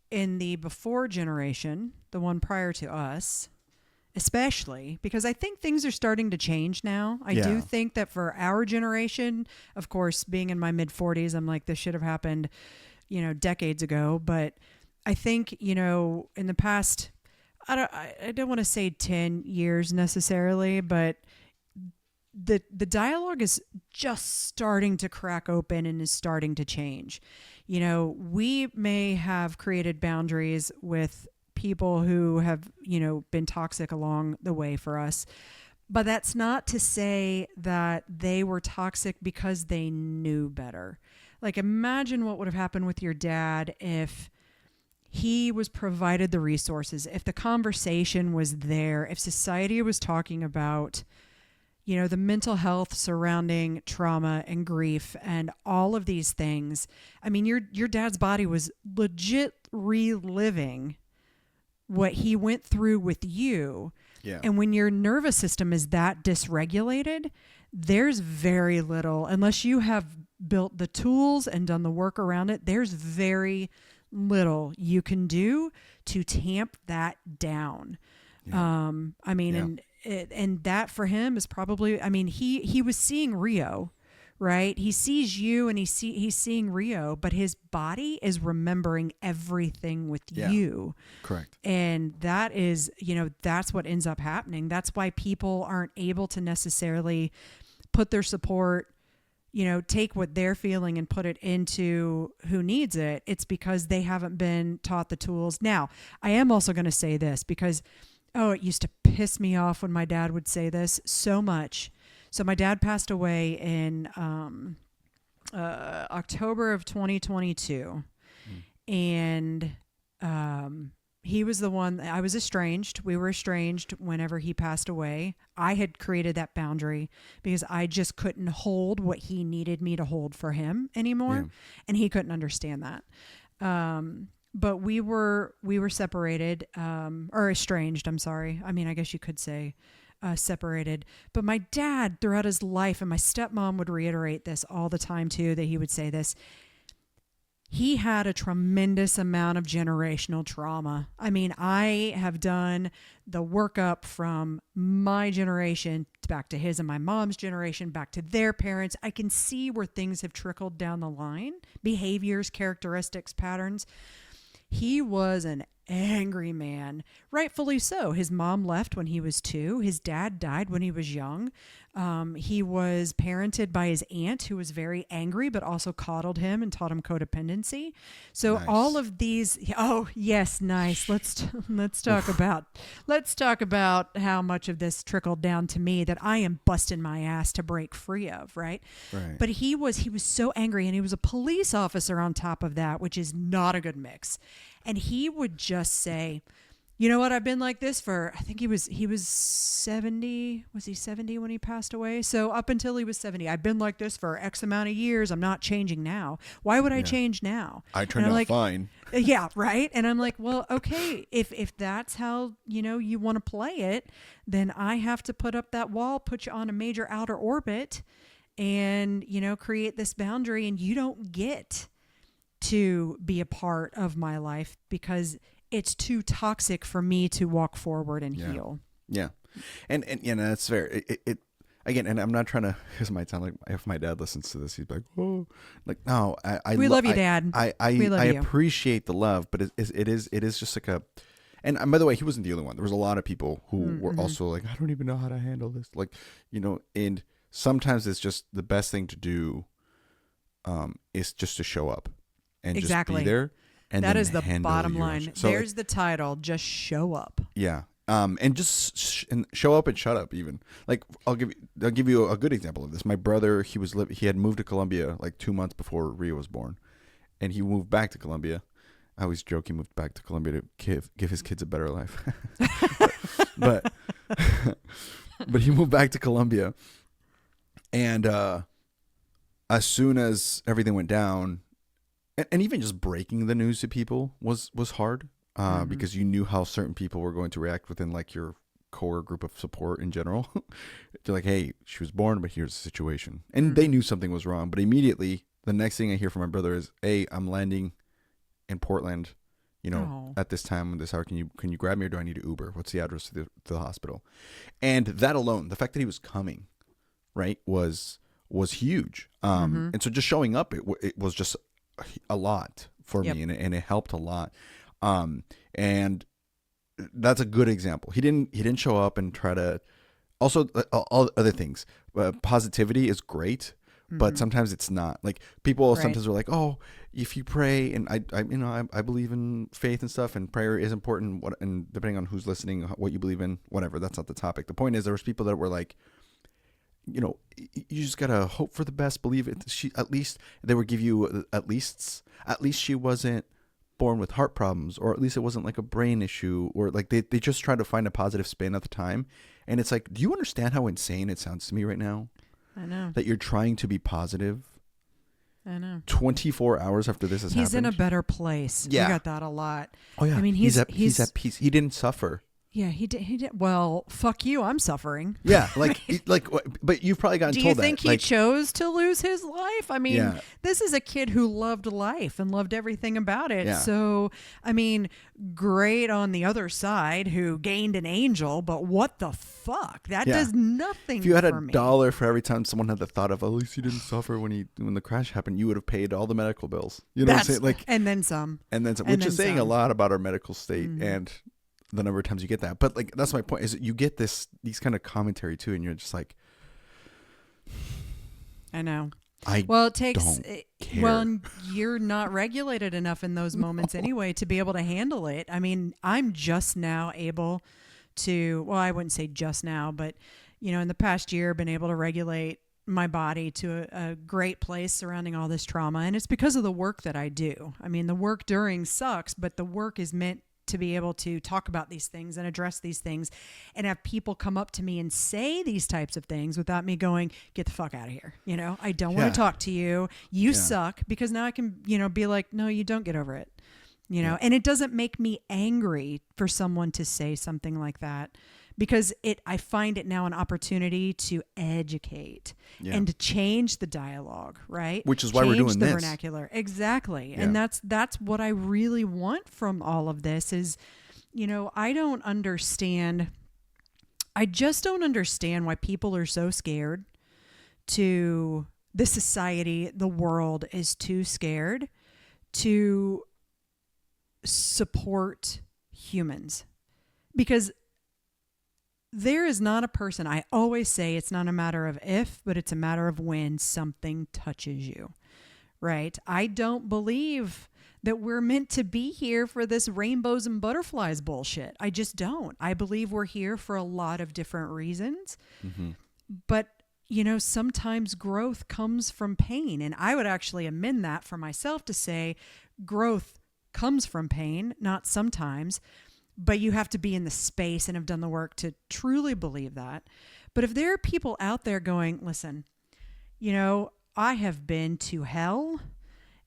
in the before generation, the one prior to us, especially, because I think things are starting to change now. I do think that for our generation, of course, being in my mid 40s, I'm like, this should have happened, decades ago. But I think, in the past, I don't want to say 10 years necessarily, but the dialogue is just starting to crack open and is starting to change. We may have created boundaries with people who have, been toxic along the way for us. But that's not to say that they were toxic because they knew better. Like, imagine what would have happened with your dad if he was provided the resources, if the conversation was there, if society was talking about, the mental health surrounding trauma and grief and all of these things. I mean, your dad's body was legit reliving what he went through with you. Yeah. And when your nervous system is that dysregulated, there's very little, unless you have built the tools and done the work around it, there's very little you can do to tamp that down. Yeah. And that for him is probably, he was seeing Rio, right? He sees you and he's seeing Rio, but his body is remembering everything with you. Correct. And that is, that's what ends up happening. That's why people aren't able to necessarily put their support, take what they're feeling and put it into who needs it. It's because they haven't been taught the tools. Now, I am also going to say this because, it used to piss me off when my dad would say this so much. So my dad passed away in October of 2022. And he was the one, I was estranged. We were estranged whenever he passed away. I had created that boundary because I just couldn't hold what he needed me to hold for him anymore. Yeah. And he couldn't understand that. But we were separated, or estranged. I'm sorry. I mean, I guess you could say separated. But my dad, throughout his life, and my stepmom would reiterate this all the time too, that he would say this. He had a tremendous amount of generational trauma. I mean, I have done the workup from my generation back to his and my mom's generation, back to their parents. I can see where things have trickled down the line, behaviors, characteristics, patterns. He was an angry man, rightfully so. His mom left when he was 2. His dad died when he was young. He was parented by his aunt, who was very angry, but also coddled him and taught him codependency. So nice. All of these, yes, nice. Let's talk about how much of this trickled down to me that I am busting my ass to break free of, right? But he was so angry, and he was a police officer on top of that, which is not a good mix. And he would just say, you know what? I've been like this for, I think he was 70. Was he 70 when he passed away? So up until he was 70, I've been like this for X amount of years. I'm not changing now. Why would I change now? I turned out fine. Yeah, right. And I'm like, well, okay, if that's how, you want to play it, then I have to put up that wall, put you on a major outer orbit and, create this boundary, and you don't get to be a part of my life because it's too toxic for me to walk forward and heal. Yeah. And that's fair. It again, and I'm not trying to, this might sound like if my dad listens to this, he's like, oh, like, no, we love you, Dad. I appreciate the love, but it is just like and by the way, he wasn't the only one. There was a lot of people who were also like, I don't even know how to handle this. Like, and sometimes it's just the best thing to do, is just to show up. And just be there. And that is the bottom line. So there's the title. Just show up. Yeah. And just show up and shut up even. Like I'll give you a good example of this. My brother, he had moved to Colombia like 2 months before Rio was born. And he moved back to Colombia. I always joke he moved back to Colombia to give his kids a better life. but he moved back to Colombia. And as soon as everything went down, and even just breaking the news to people was hard because you knew how certain people were going to react within like your core group of support in general. They're like, hey, she was born, but here's the situation. And they knew something was wrong. But immediately, the next thing I hear from my brother is, hey, I'm landing in Portland, at this time, this hour. Can you grab me, or do I need to Uber? What's the address to the hospital? And that alone, the fact that he was coming, right, was huge. And so just showing up, it was just a lot for me, and it helped a lot. And that's a good example. He didn't show up and try to, also all other things. Positivity is great, but sometimes it's not. Like people sometimes are like, oh, if you pray, and I believe in faith and stuff, and prayer is important. And depending on who's listening, what you believe in, whatever, that's not the topic. The point is, there was people that were like, you just gotta hope for the best, believe it. They would give you at least she wasn't born with heart problems, or at least it wasn't like a brain issue, or like they just tried to find a positive spin at the time. And it's like, do you understand how insane it sounds to me right now? I know that you're trying to be positive. I know. 24 hours after this has happened, he's in a better place. Yeah, we got that a lot. Oh yeah, I mean he's at peace. He didn't suffer. Yeah, he did. Well, fuck you. I'm suffering. Yeah, but you've probably gotten told that. Do you think he chose to lose his life? I mean, this is a kid who loved life and loved everything about it. Yeah. So, I mean, great on the other side who gained an angel, but what the fuck fuck? That does nothing. If you had for me. $1 for every time someone had the thought of, at least you didn't suffer when the crash happened, you would have paid all the medical bills. You know what I'm saying? Like, and then some. Which is saying a lot about our medical state and the number of times you get that. But like, that's my point, is that you get these kind of commentary too, and you're just like, I know. Don't care. Well, you're not regulated enough in those moments anyway to be able to handle it. I mean, I'm just now able to, well, I wouldn't say just now, but in the past year, been able to regulate my body to a great place surrounding all this trauma. And it's because of the work that I do. I mean, the work during sucks, but the work is meant to be able to talk about these things and address these things and have people come up to me and say these types of things without me going, get the fuck out of here. I don't want to talk to you. You suck, because now I can, be like, no, you don't, get over it. And it doesn't make me angry for someone to say something like that, because I find it now an opportunity to educate and to change the dialogue, right? Which is why we're doing the this. Vernacular. Exactly. Yeah. And that's what I really want from all of this is, I just don't understand why people are so scared to the society, the world is too scared to support humans, because there is not a person, I always say it's not a matter of if, but it's a matter of when something touches you, right? I don't believe that we're meant to be here for this rainbows and butterflies bullshit. I just don't. I believe we're here for a lot of different reasons. But, sometimes growth comes from pain. And I would actually amend that for myself to say growth comes from pain, not sometimes. But you have to be in the space and have done the work to truly believe that. But if there are people out there going, listen, I have been to hell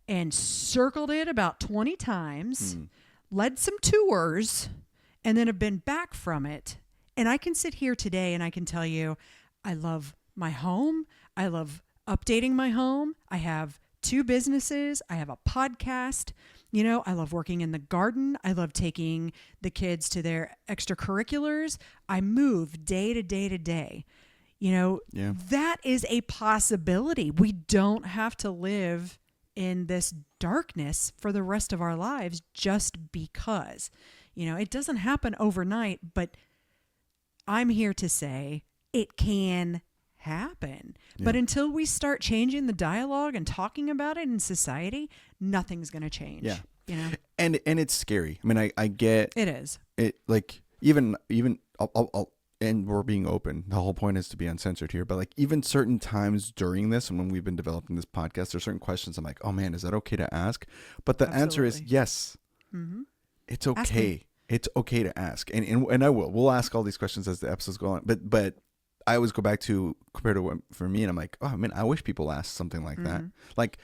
and circled it about 20 times, led some tours, and then have been back from it. And I can sit here today and I can tell you, I love my home. I love updating my home. I have 2 businesses. I have a podcast. I love working in the garden. I love taking the kids to their extracurriculars. I move day to day to day. That is a possibility. We don't have to live in this darkness for the rest of our lives just because. It doesn't happen overnight, but I'm here to say it can happen. But until we start changing the dialogue and talking about it in society, nothing's going to change. And it's scary. I mean, I get it is. It, like, even I'll and we're being open. The whole point is to be uncensored here. But like, even certain times during this and when we've been developing this podcast, there's certain questions I'm like, oh man, is that okay to ask? But the answer is yes. It's okay. It's okay to ask. And I we'll ask all these questions as the episodes go on. But I always go back to compared to what for me, and I'm like, oh man, I wish people asked something like that. Like,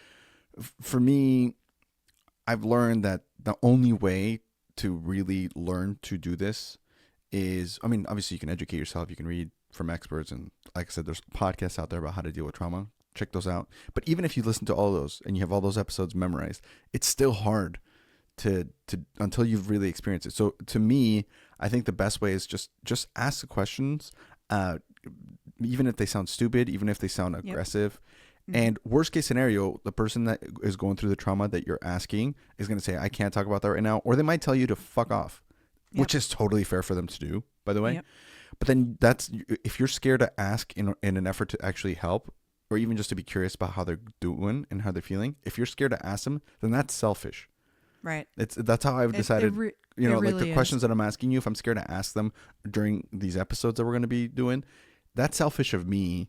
for me, I've learned that the only way to really learn to do this is, I mean, obviously you can educate yourself, you can read from experts, and like I said, there's podcasts out there about how to deal with trauma. Check those out. But even if you listen to all those and you have all those episodes memorized, it's still hard to until you've really experienced it. So to me, I think the best way is just ask the questions. Even if they sound stupid, even if they sound aggressive. And worst case scenario, the person that is going through the trauma that you're asking is going to say, I can't talk about that right now. Or they might tell you to fuck off, which is totally fair for them to do, by the way. But then if you're scared to ask in an effort to actually help, or even just to be curious about how they're doing and how they're feeling, if you're scared to ask them, then that's selfish. Right. That's how I've decided, like really the questions that I'm asking you, if I'm scared to ask them during these episodes that we're going to be doing, that's selfish of me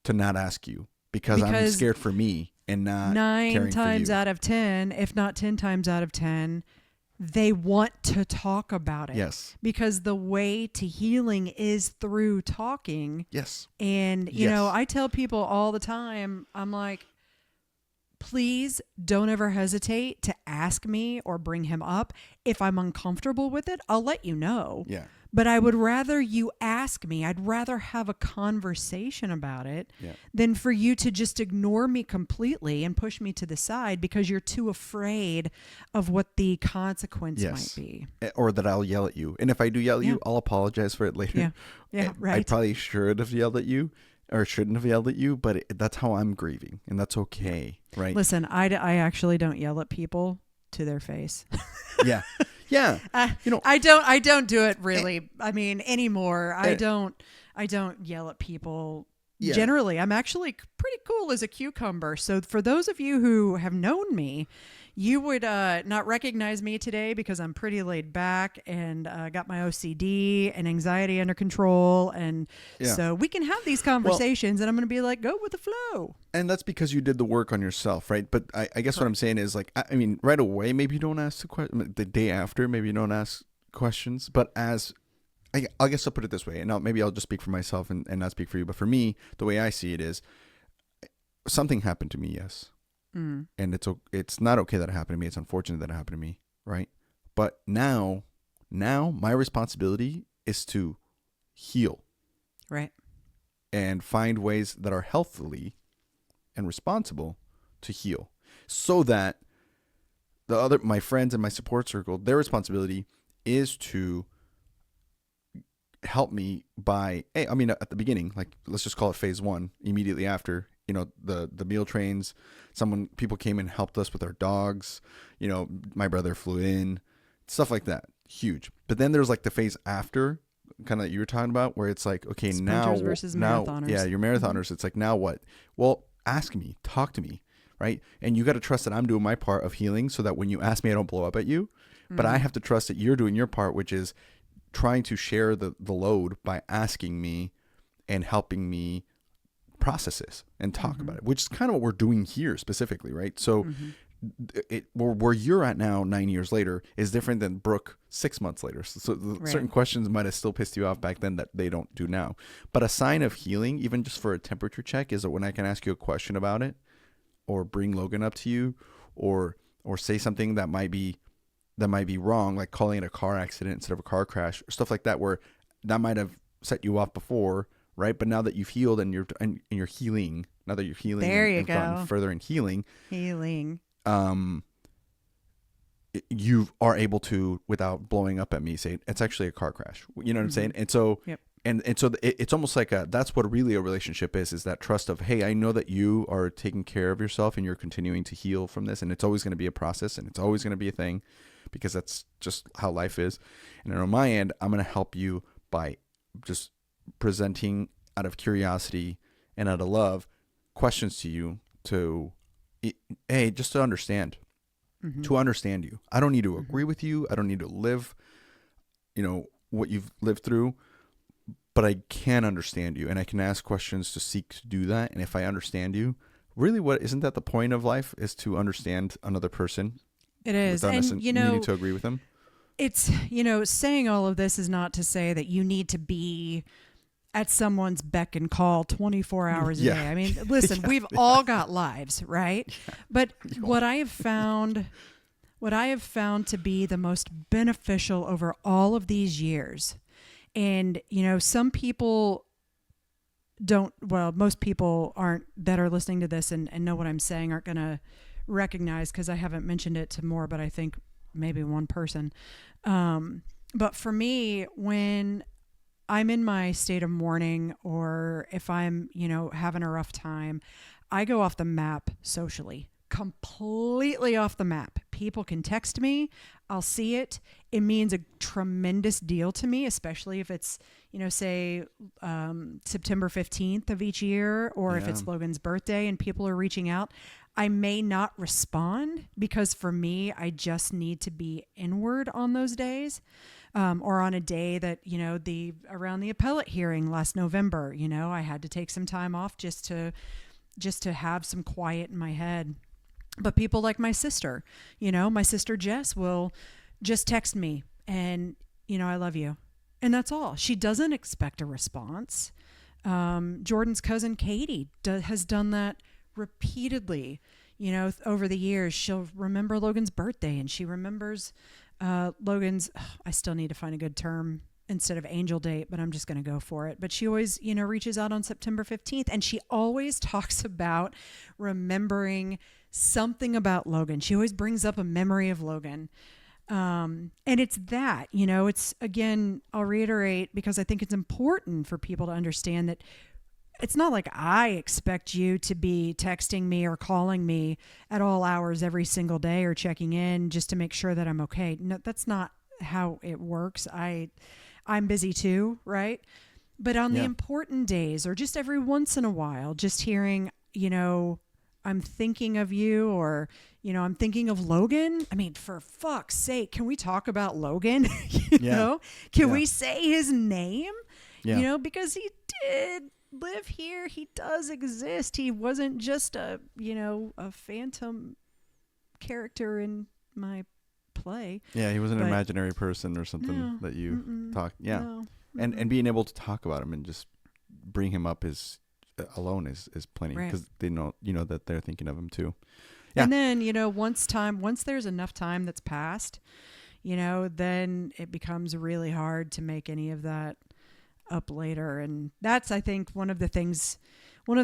to not ask you because I'm scared for me and not 9 times out of 10, if not 10 times out of 10, they want to talk about it. Yes. Because the way to healing is through talking. Yes. And, you know, I tell people all the time, I'm like, please don't ever hesitate to ask me or bring him up. If I'm uncomfortable with it, I'll let you know. Yeah. But I would rather you ask me. I'd rather have a conversation about it than for you to just ignore me completely and push me to the side because you're too afraid of what the consequence might be. Or that I'll yell at you. And if I do yell at you, I'll apologize for it later. Yeah, right. I probably should have yelled at you or shouldn't have yelled at you, but that's how I'm grieving. And that's okay, right? Listen, I actually don't yell at people to their face. Yeah. I don't do it really. I mean, anymore. I don't yell at people. Yeah. Generally, I'm actually pretty cool as a cucumber. So for those of you who have known me, you would not recognize me today because I'm pretty laid back and got my OCD and anxiety under control. And so we can have these conversations and I'm going to be like, go with the flow. And that's because you did the work on yourself, right? But I guess what I'm saying is like, I mean, right away, maybe you don't ask the question. The day after, maybe you don't ask questions. But I guess I'll put it this way, and maybe I'll just speak for myself and not speak for you. But for me, the way I see it is something happened to me, yes. And it's not okay that it happened to me. It's unfortunate that it happened to me, right? But now my responsibility is to heal. Right. And find ways that are healthily and responsible to heal so that my friends and my support circle, their responsibility is to help me by, at the beginning, like let's just call it phase 1, immediately after, the meal trains, people came and helped us with our dogs, my brother flew in, stuff like that. Huge. But then there's like the phase after, kind of that you were talking about, where it's like, okay, sprinters versus marathoners. Yeah, you're marathoners. It's like, now what? Well, ask me, talk to me, right? And you got to trust that I'm doing my part of healing so that when you ask me, I don't blow up at you. But I have to trust that you're doing your part, which is trying to share the load by asking me and helping me process this and talk about it, which is kind of what we're doing here specifically, right? So where you're at now 9 years later is different than Brooke 6 months later. So certain questions might have still pissed you off back then that they don't do now. But a sign of healing, even just for a temperature check, is that when I can ask you a question about it or bring Logan up to you or say something that might be wrong, like calling it a car accident instead of a car crash or stuff like that, where that might have set you off before, right? But now that you've healed and you're healing, now that you're healing, there you and go, gotten further in healing, you are able to, without blowing up at me, say it's actually a car crash. You know what I'm saying? And so, and so it's almost like that's what really a relationship is that trust of, hey, I know that you are taking care of yourself and you're continuing to heal from this, and it's always going to be a process and it's always going to be a thing, because that's just how life is. And on my end, I'm going to help you by just presenting out of curiosity and out of love questions to you just to understand, to understand you. I don't need to agree with you. I don't need to live, what you've lived through, but I can understand you and I can ask questions to seek to do that. And if I understand you, really, isn't that the point of life, is to understand another person? It is. And needing to agree with them. It's, saying all of this is not to say that you need to be at someone's beck and call 24 hours a day. I mean, listen, we've all got lives, right? Yeah. But what I have found to be the most beneficial over all of these years, and, some people most people that are listening to this and know what I'm saying aren't going to recognize, because I haven't mentioned it to more, but I think maybe one person. But for me, when I'm in my state of mourning, or if I'm, having a rough time, I go off the map socially, completely off the map. People can text me. I'll see it. It means a tremendous deal to me, especially if it's, say, September 15th of each year, or if it's Logan's birthday and people are reaching out. I may not respond because for me, I just need to be inward on those days. Or on a day that, around the appellate hearing last November, I had to take some time off just to have some quiet in my head. But people like my sister Jess will just text me and, I love you. And that's all. She doesn't expect a response. Jordan's cousin Katie has done that repeatedly, over the years. She'll remember Logan's birthday, and she remembers Logan's, I still need to find a good term instead of angel date, but I'm just going to go for it. But she always, reaches out on September 15th, and she always talks about remembering something about Logan. She always brings up a memory of Logan. And it's that, it's, again, I'll reiterate, because I think it's important for people to understand that it's not like I expect you to be texting me or calling me at all hours every single day or checking in just to make sure that I'm okay. No, that's not how it works. I'm busy too, right? But on the important days, or just every once in a while, just hearing, I'm thinking of you, or, I'm thinking of Logan. I mean, for fuck's sake, can we talk about Logan? Can we say his name? Yeah. Because he did live here. He does exist. He wasn't just a phantom character in my play. Yeah, he was an imaginary person or something that you talk. Yeah. No, and being able to talk about him and just bring him up is alone is plenty, because they know that they're thinking of him too. Yeah. And then once there's enough time that's passed, then it becomes really hard to make any of that up later. And that's, I think, one of the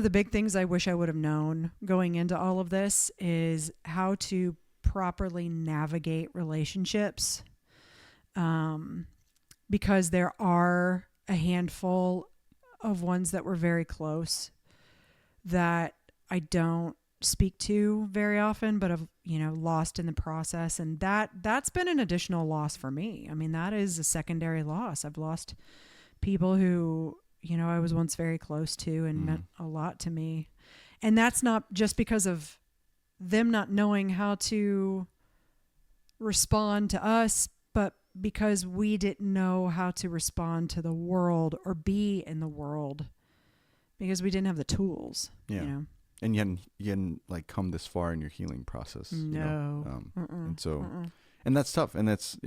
big things I wish I would have known going into all of this is how to properly navigate relationships, because there are a handful of ones that were very close that I don't speak to very often, but have lost in the process. And that's been an additional loss for me. I mean, that is a secondary loss. I've lost people who, I was once very close to and meant a lot to me. And that's not just because of them not knowing how to respond to us, but because we didn't know how to respond to the world or be in the world, because we didn't have the tools. And you hadn't like come this far in your healing process. No. And so, and that's tough. And that's,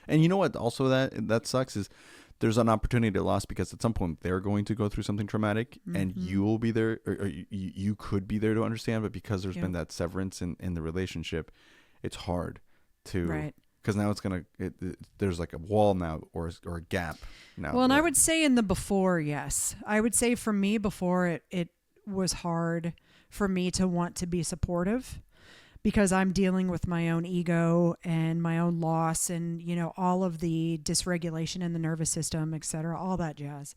and you know what, also that sucks is there's an opportunity lost, because at some point they're going to go through something traumatic, and you will be there, or you could be there to understand. But because there's been that severance in the relationship, it's hard to, because now there's like a wall now, or a gap now. Well, and I would say in the before, yes. I would say for me before, it was hard for me to want to be supportive, because I'm dealing with my own ego and my own loss and, all of the dysregulation in the nervous system, et cetera, all that jazz.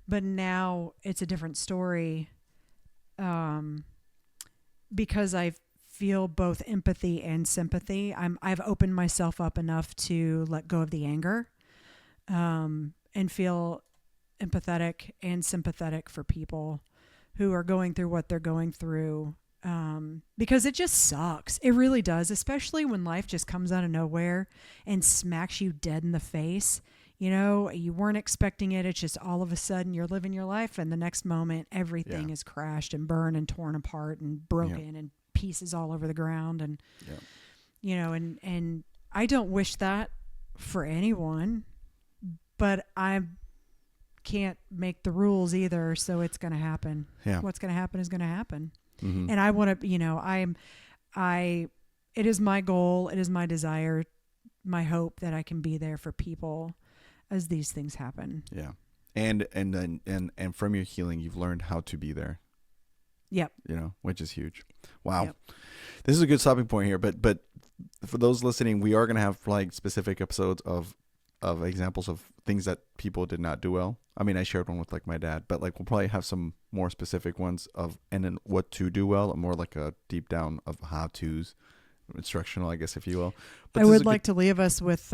But now it's a different story, because I feel both empathy and sympathy. I've opened myself up enough to let go of the anger, and feel empathetic and sympathetic for people who are going through what they're going through. Because it just sucks. It really does, especially when life just comes out of nowhere and smacks you dead in the face. You weren't expecting it. It's just all of a sudden you're living your life, and the next moment everything is crashed and burned and torn apart and broken and pieces all over the ground. And, and I don't wish that for anyone, but I can't make the rules either. So it's going to happen. Yeah. What's going to happen is going to happen. And I want to, it is my goal. It is my desire, my hope that I can be there for people as these things happen. Yeah. And from your healing, you've learned how to be there. Yep. Which is huge. Wow. Yep. This is a good stopping point here, but for those listening, we are going to have like specific episodes of examples of things that people did not do well. I mean, I shared one with like my dad, but like we'll probably have some more specific ones and then what to do well, more like a deep down of how-tos, instructional, I guess, if you will. But I would like to leave us with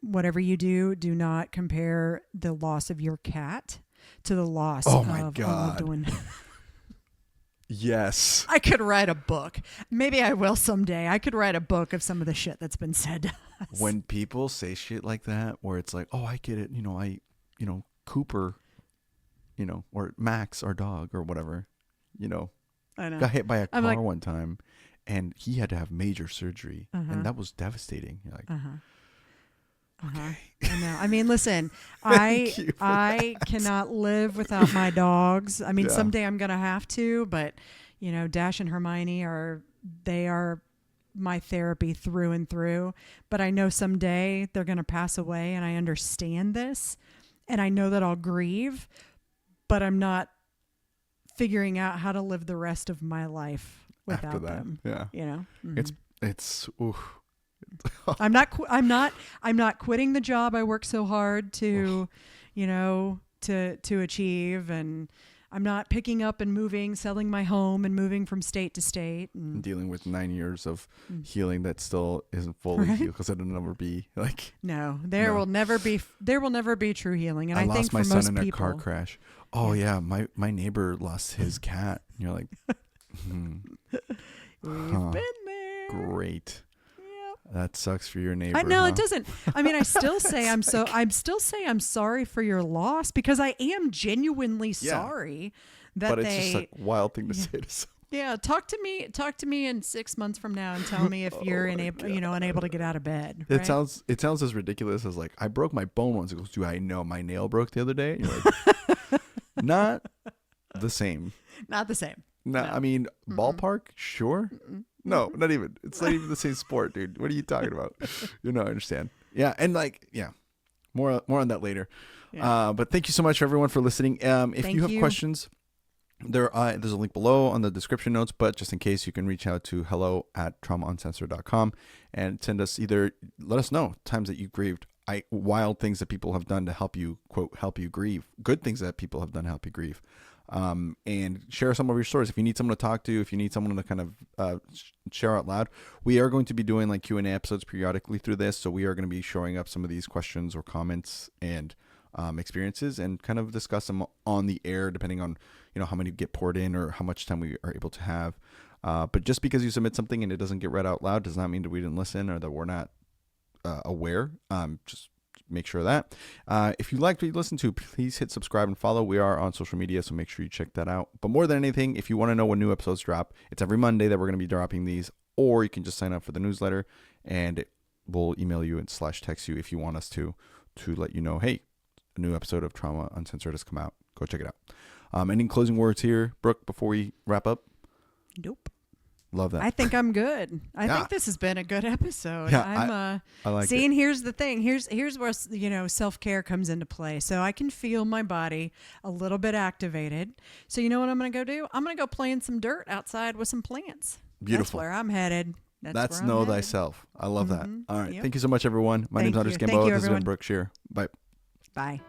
whatever you do not compare the loss of your cat to the loss of a loved one. Yes. I could write a book. Maybe I will someday. I could write a book of some of the shit that's been said to us. When people say shit like that, where it's like, oh, I get it. Cooper, or Max, our dog, or whatever, I know. got hit by a car one time, and he had to have major surgery, and that was devastating. You're like, okay. I know. I mean, listen, I cannot live without my dogs. I mean, someday I'm gonna have to, but Dash and Hermione are my therapy through and through, but I know someday they're going to pass away, and I understand this, and I know that I'll grieve, but I'm not figuring out how to live the rest of my life without them. Yeah. You know, it's oof. I'm not quitting the job I worked so hard to, to achieve, and I'm not picking up and moving, selling my home and moving from state to state and dealing with 9 years of healing that still isn't fully healed, because it'll never be like. No, there will never be true healing. And I lost think my for son most in a people, car crash. Oh yeah, my neighbor lost his cat. And you're like, we've been there. Great. That sucks for your neighbor. I know it doesn't. I mean, I still say I'm sorry for your loss, because I am genuinely sorry that but it's just a wild thing to say to someone. Yeah, talk to me in 6 months from now and tell me if you're unable to get out of bed. Right? It sounds as ridiculous as like, I broke my bone once. It goes, do I know my nail broke the other day? And you're like, not the same. Not the same. No, I mean, ballpark, sure. No, not even. It's not even the same sport, dude. What are you talking about? I understand. Yeah, and more on that later. Yeah. But thank you so much, everyone, for listening. If you have questions, there's a link below on the description notes. But just in case, you can reach out to hello@traumauncensored.com and send us let us know times that you grieved, wild things that people have done to help you, quote, help you grieve, good things that people have done to help you grieve. And share some of your stories. If you need someone to talk to, if you need someone to kind of share out loud, we are going to be doing like Q&A episodes periodically through this. So we are going to be showing up some of these questions or comments and experiences, and kind of discuss them on the air, depending on how many get poured in or how much time we are able to have. But just because you submit something and it doesn't get read out loud does not mean that we didn't listen or that we're not aware. Just make sure of that. If you liked what you listened to, please hit subscribe and follow. We are on social media, so make sure you check that out. But more than anything, if you want to know when new episodes drop, it's every Monday that we're going to be dropping these, or you can just sign up for the newsletter, and we'll email you and /text you if you want us to let you know, hey, a new episode of Trauma Uncensored has come out. Go check it out. Any closing words here, Brooke, before we wrap up? Nope. Love that. I think I'm good. I think this has been a good episode. Yeah, I like it. Here's the thing. Here's where self-care comes into play. So I can feel my body a little bit activated. So you know what I'm going to go do? I'm going to go play in some dirt outside with some plants. Beautiful. That's where I'm headed. That's know thyself. I love that. All right. Yep. Thank you so much, everyone. My name's Andres Gamboa. This has been Brooke Scherer. Bye. Bye.